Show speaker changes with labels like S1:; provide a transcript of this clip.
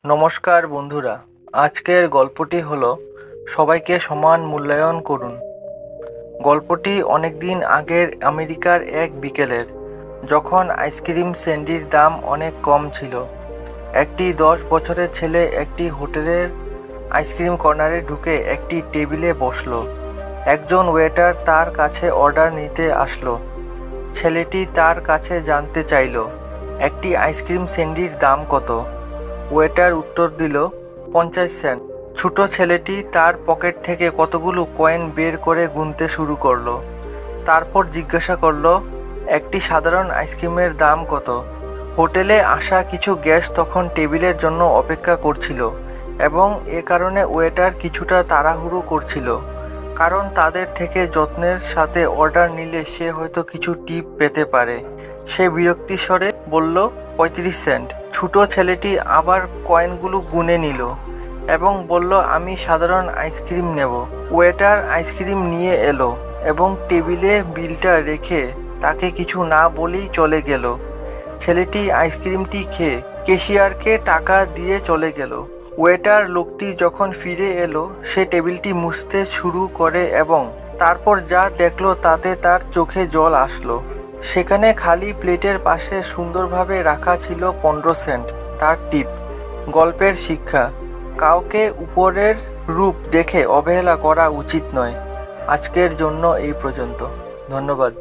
S1: নমস্কার বন্ধুরা, আজকের গল্পটি হলো সবাইকে সমান মূল্যায়ন করুন। গল্পটি অনেক দিন আগের আমেরিকার এক বিকেলের, যখন আইসক্রিম স্যান্ডির দাম অনেক কম ছিল। একটি 10 বছরের ছেলে একটি হোটেলের আইসক্রিম কর্নারে ঢুকে একটি টেবিলে বসলো। একজন ওয়েটার তার কাছে অর্ডার নিতে আসলো। ছেলেটি তার কাছে জানতে চাইলো, একটি আইসক্রিম স্যান্ডির দাম কত? ওয়েটার উত্তর দিল, 50 সেন্ট। ছোট ছেলেটি তার পকেট থেকে কতগুলো কয়েন বের করে গুনতে শুরু করলো। তারপর জিজ্ঞাসা করলো, একটি সাধারণ আইসক্রিমের দাম কত? হোটেলে আসা কিছু গেস্ট তখন টেবিলের জন্য অপেক্ষা করছিল, এবং এ কারণে ওয়েটার কিছুটা তাড়াহুড়ো করছিল, কারণ তাদের থেকে যত্নের সাথে অর্ডার নিলে সে হয়তো কিছু টিপ পেতে পারে। সে বিরক্তি স্বরে বলল, 35 সেন্ট। ছোট ছেলেটি আবার কয়েনগুলো গুনে নিল এবং বলল, আমি সাধারণ আইসক্রিম নেব। ওয়েটার আইসক্রিম নিয়ে এলো এবং টেবিলে বিলটা রেখে তাকে কিছু না বলেই চলে গেল। ছেলেটি আইসক্রিমটি খেয়ে ক্যাশিয়ারকে টাকা দিয়ে চলে গেল। ওয়েটার লোকটি যখন ফিরে এলো, সে টেবিলটি মুছতে শুরু করে এবং তারপর যা দেখলো তাতে তার চোখে জল আসলো। সেখানে খালি প্লেটের পাশে সুন্দরভাবে রাখা ছিল 15 সেন্ট, তার টিপ। গল্পের শিক্ষা: কাউকে উপরের রূপ দেখে অবহেলা করা উচিত নয়। আজকের জন্য এই পর্যন্ত। ধন্যবাদ।